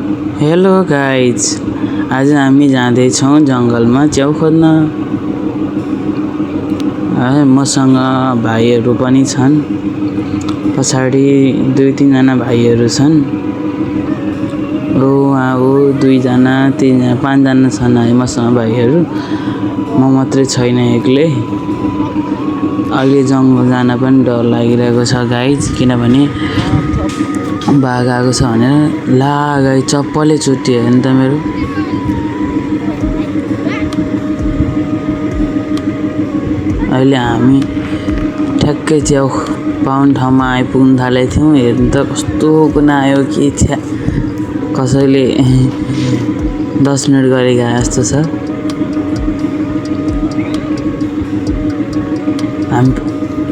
Hello guys, आज हामी जाँदैछौँ जङ्गलमा च्याउ खोज्न। मसँग भाइहरू पनि छन्। पछाडि 2-3 जना भाइहरू छन्। वहाँ 2 जना 3 जना 5 जना छन् मसँग भाइहरू। म मात्रै छैन एक्लै। अहिले जङ्गल जान पनि डर लागिरहेको छ गाइज, किनभने बाघ आएको छ भनेर। ला गाइज, चप्पलै चुट्टियो हेर्नु त मेरो। अहिले हामी ठ्याक्कै च्याउ पाउने ठाउँमा आइपुग्न थालेको थियौँ। हेर्नु त कस्तो कुन आयो कि छ्या, कसैले 10 मिनट गरी गए जस्तो छ। हामी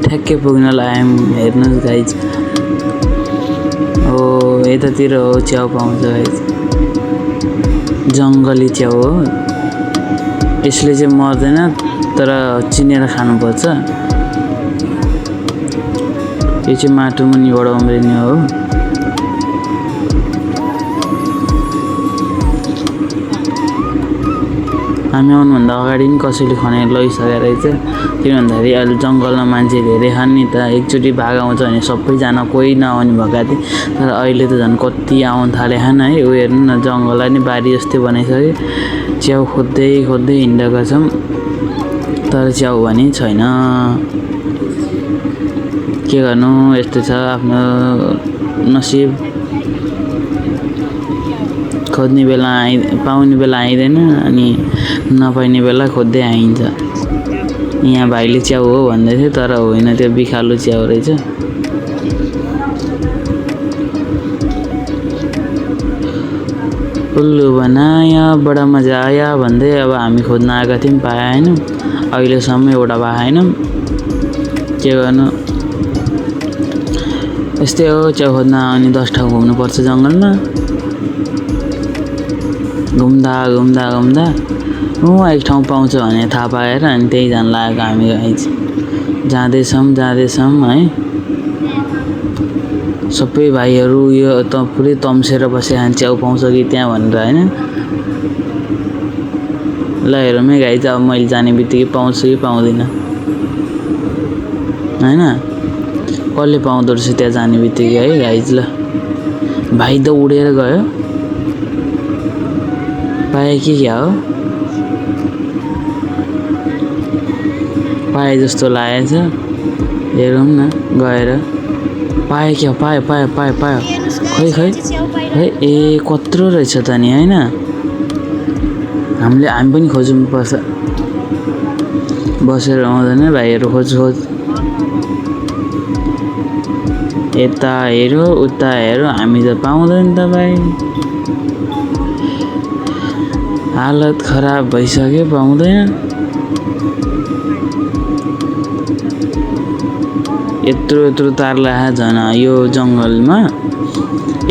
ठ्याक्कै पुग्न लाग्यौँ। हेर्नुहोस् गाइज, यतातिर हो च्याउ पाउँछ गाइज। जङ्गली च्याउ हो। यसले चाहिँ मर्दैन, तर चिनेर खानुपर्छ। यो चाहिँ माटो मुनिबाट उम्रिने हो। हामी आउनुभन्दा अगाडि पनि कसैले खनेर लगिसकेको रहेछ। किन भन्दाखेरि अहिले जङ्गलमा मान्छे धेरै छन् नि त। एकचोटि भाग आउँछ भने सबैजना कोही नआउने भएका थिए, तर अहिले त झन् कति आउनु थाले छन् है। हेर्नु न, जङ्गललाई नै बारी जस्तै बनाइसक्यो। च्याउ खोज्दै खोज्दै हिँडेका छौँ, तर च्याउ भने छैन। के गर्नु, यस्तो छ आफ्नो नसिब। खोज्ने बेला पाउने बेला आइँदैन, अनि नपाइने बेला खोज्दै आइन्छ। यहाँ भाइले च्याउ हो भन्दै थियो, तर होइन, त्यो बिखालु च्याउ रहेछ। उल्लु बनाया बडा मजा आया भन्दै अब हामी खोज्न आएका थियौँ, पाएनौँ। अहिलेसम्म एउटा पाएनौँ। के गर्नु, यस्तै हो। च्याउ खोज्न अनि 10 ठाउँ घुम्नुपर्छ जङ्गलमा। घुम्दा घुम्दा घुम्दा एक ठाउँ पाउँछ भने थाहा पाएर अनि त्यही जान लागेको हामी गाइज। जाँदैछौँ है। सबै भाइहरू यो त पुरै तम्सेर बसेका च्याउ पाउँछ कि त्यहाँ भनेर होइन। ल हेरौँ है गाइज, अब मैले जाने बित्तिकै पाउँछु कि पाउँदिनँ होइन। कसले पाउँदो रहेछ त्यहाँ जाने बित्तिकै है गाइज। ल भाइ त उडेर गयो, पाए कि क्या हो, पाए जस्तो लागेछ। हेरौँ न गएर। पायो क्या, पायो। खै ए कत्रो रहेछ त नि होइन। हामी पनि खोज्नुपर्छ। बसेर आउँदैन भाइहरू, खोज। यता हेऱ्यो उता हेऱ्यो, हामी त पाउँदैन त भाइ। हालत खराब भइसक्यो, पाउँदैन। यत्रो तार लगाएको झन् यो जङ्गलमा।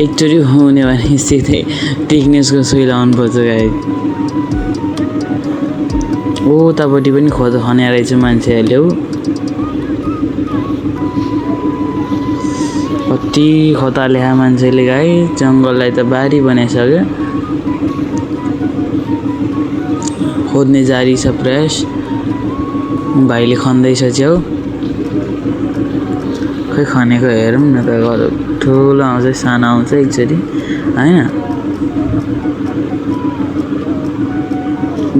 एकचोटि हुने भने सिधै टिकनेसको सुई लाउनु पर्छ गाइज। उतापट्टि पनि खने रहेछ मान्छेहरूले। कति खता ल्याए मान्छेले गाइज। जङ्गललाई त बारी बनाइसक्यो। खोज्ने जारी छ प्रयास। भाइले खन्दैछ च्याउ। खै खनेको हेरौँ न त। ठुलो आउँछ सानो आउँछ एकचोटि होइन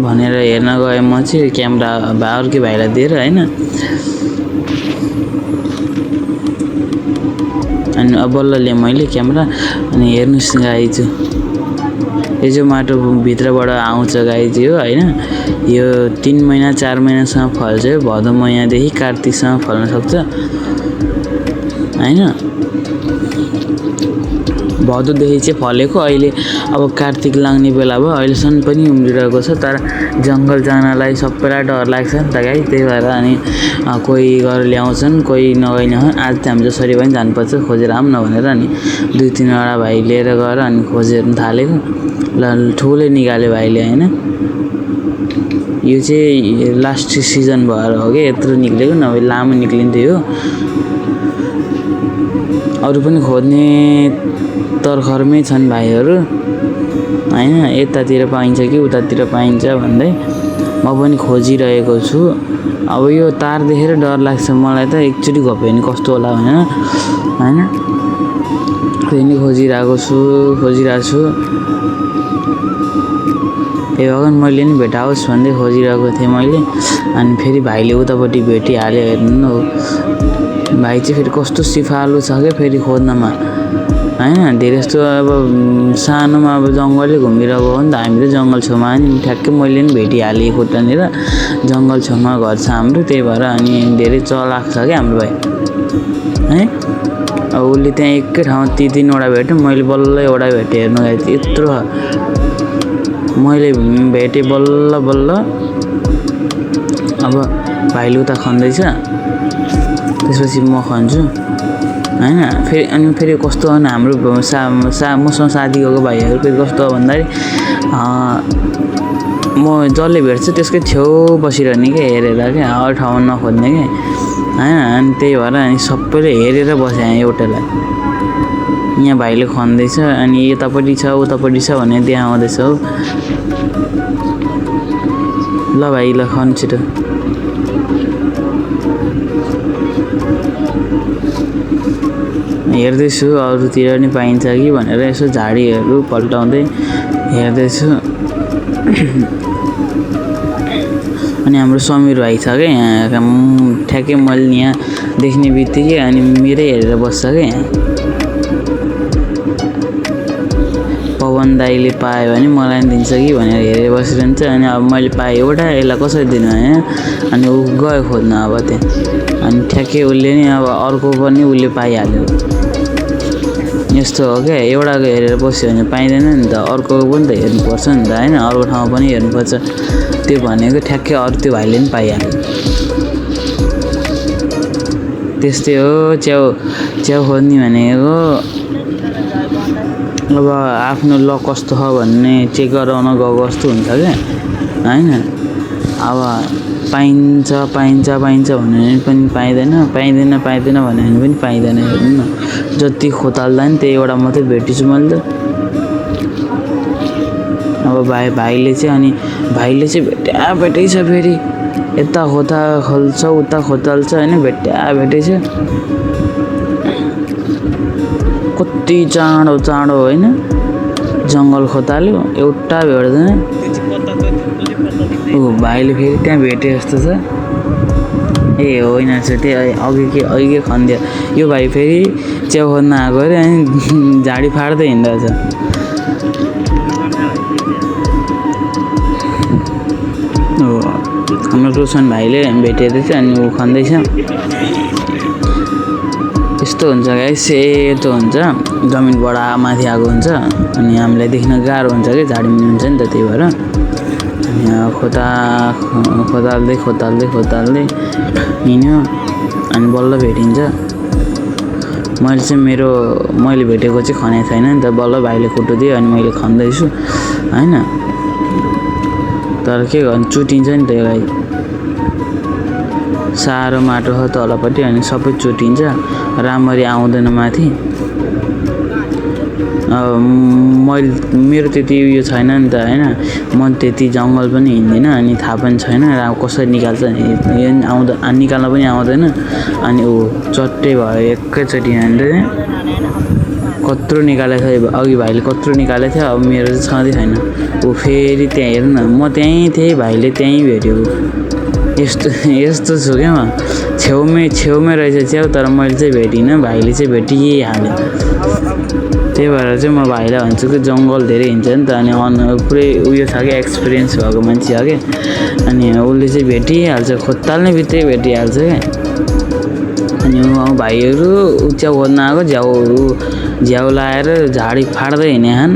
भनेर हेर्न गएँ। म चाहिँ क्यामेरा अर्कै भाइलाई दिएर होइन। अनि अब बल्ल लिएँ मैले क्यामेरा। अनि हेर्नुहोस् गाइज, यो चाहिँ माटो भित्रबाट आउँछ गाइज यो होइन। यो 3 महिना 4 महिनासम्म फल्छ। भदौ महिनादेखि कार्तिकसम्म फल्न सक्छ होइन। भदौदेखि चाहिँ फलेको। अहिले अब कार्तिक लाग्ने बेला भयो। अहिलेसम्म पनि उम्रिरहेको छ, तर जङ्गल जानलाई सबैलाई डर लाग्छ नि त गाइज। त्यही भएर अनि कोही गरेर ल्याउँछन्, कोही नगइने। आज त हामी जसरी पनि जानुपर्छ, खोजेर आऊँ न भनेर अनि 2-3वटा भाइ लिएर गएर अनि खोजेर थालेको। ल ठुलै निकाल्यो भाइले होइन। यो चाहिँ लास्ट सिजन भएर हो कि यत्रो निक्लेको, नभए लामो निक्लिन्थ्यो यो। अरू पनि खोज्ने तरखरमै छन् भाइहरू। होइन, यतातिर पाइन्छ कि उतातिर पाइन्छ भन्दै म पनि खोजिरहेको छु। अब यो तार देखेर डर लाग्छ मलाई त, एकचोटि घप्यो भने कस्तो होला भनेर होइन, फेरि खोजिरहेको छु। ए भगवान्, मैले नि भेटाओस् भन्दै खोजिरहेको थिएँ मैले। अनि फेरि भाइले उतापट्टि भेटिहाल्यो। हेर्नु न, भाइ चाहिँ फेरि कस्तो सिफालु छ क्या फेरि खोज्नमा होइन। धेरै जस्तो अब सानोमा अब जङ्गलै घुमिरहेको हो नि त, हामी त जङ्गल छेउमा नि ठ्याक्कै मैले नि भेटिहालेँ खुट्टानिर। जङ्गल छेउमा घर छ हाम्रो, त्यही भएर अनि धेरै चलाक छ क्या हाम्रो भाइ है। अब उसले त्यहाँ एकै ठाउँमा तिनवटा भेट्यो, मैले बल्ल एउटा भेटेँ। हेर्नु गाइस, यत्रो मैले भेटेँ बल्ल बल्ल। अब भाइले उता खन्दैछ, त्यसपछि म खन्छु होइन। फेरि अनि फेरि कस्तो हो भने हाम्रो मसँग साथी गएको भाइहरू फेरि कस्तो हो भन्दाखेरि म जसले भेट्छ त्यसकै छेउ बसिरहने क्या, हेरेर क्या, अरू ठाउँमा नखोज्ने क्या होइन। अनि त्यही भएर अनि सबैले हेरेर बसे एउटालाई। यहाँ भाइले खन्दैछ अनि यतापट्टि छ उतापट्टि छ भनेर देखाउँदैछ हौ। ल भाइ, ल खन छिटो। हेर्दैछु अरूतिर नि पाइन्छ कि भनेर यसो झाडीहरू पल्टाउँदै हेर्दैछु। अनि हाम्रो समीर भाइ छ क्या यहाँ, ठ्याक्कै मैले यहाँ देख्ने बित्तिकै अनि मेरै हेरेर बस्छ क्या यहाँ। पवन दाइले पायो भने मलाई पनि दिन्छ कि भनेर हेरेर बसिरहन्छ। अनि अब मैले पाएँ एउटा, यसलाई कसरी दिनु होइन। अनि ऊ गयो खोज्न अब त्यहाँ। अनि ठ्याक्कै उसले नि अब अर्को पनि उसले पाइहाल्यो। यस्तो हो क्या, एउटाको हेरेर बस्यो भने पाइँदैन नि त, अर्को पनि त हेर्नुपर्छ नि त होइन। अर्को ठाउँमा पनि हेर्नुपर्छ। त्यो भनेको ठ्याक्कै अरू त्यो भाइले पनि पाइहाल्यो। त्यस्तै हो च्याउ खोज्ने भनेको। अब आफ्नो लक कस्तो छ भन्ने चेक गराउन गएको जस्तो हुन्छ क्या होइन। अब पाइन्छ भने पनि पाइँदैन भन्यो भने पनि पाइँदैन। हेर्नु न, जति खोताल्दा नि त्यही एउटा मात्रै भेटिछु मैले त। अब भाइले चाहिँ भेटै छ फेरि, यता खोल्छ उता खोताल्छ होइन, भेटै छ। कति चाँडो होइन जङ्गल खोताल्यो, एउटा भेट्दैन। भाइले फेरि त्यहाँ भेटे जस्तो छ। ए होइन, अघि खनिदियो यो भाइ। फेरि च्याउ खोज्न आएको अरे अनि झाडी फाड्दै हिँड्दैछ। हाम्रो रोशन भाइले भेटेको थियो अनि ऊ खन्दैछ। यस्तो हुन्छ गाइस, यस्तो हुन्छ। जमिनबाट माथि आएको हुन्छ अनि हामीलाई देख्न गाह्रो हुन्छ कि, झाडी हुन्छ नि त, त्यही भएर। अनि खोताल्दै हिँड्यो अनि बल्ल भेटिन्छ। मैले भेटेको चाहिँ खनेको छैन नि त, बल्ल भाइले फोटो दियो अनि मैले खन्दैछु होइन। तर के गर्नु, चुटिन्छ नि त यो भाइ। साह्रो माटो छ तलपट्टि अनि सबै चुटिन्छ, राम्ररी आउँदैन माथि। मेरो त्यति उयो छैन नि त होइन। म त्यति जङ्गल पनि हिँड्दिनँ अनि थाहा पनि छैन कसरी निकाल्छ। निकाल्न पनि आउँदैन। अनि ऊ चट्टै भयो एकैचोटि हान्दै कत्रो निकालेको थियो। अघि भाइले कत्रो निकालेको थियो, अब मेरो चाहिँ छँदै छैन। ऊ फेरि त्यहाँ हेर्नु न, म त्यहीँ थिएँ, भाइले त्यहीँ भेट्यो। यस्तो छु क्या म। छेउमै रहेछ च्याउ, तर मैले चाहिँ भेटिनँ, भाइले चाहिँ भेटिहाल्यो। त्यही भएर चाहिँ म भाइलाई भन्छु कि जङ्गल धेरै हिँड्छ नि त, अनि पुरै उयो छ क्या, एक्सपिरियन्स भएको मान्छे हो क्या। अनि उसले चाहिँ भेटिहाल्छ, खोताल्ने बित्तिकै भेटिहाल्छ क्या। अनि भाइहरू च्याउ खोज्न आएको, झ्याउ लाएर झाडी फाड्दै हिँडे खान्।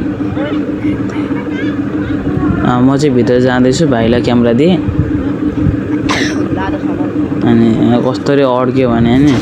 म चाहिँ भित्र जाँदैछु, भाइलाई क्यामेरा दिएँ। अनि कस्तरी अड्क्यो भने नि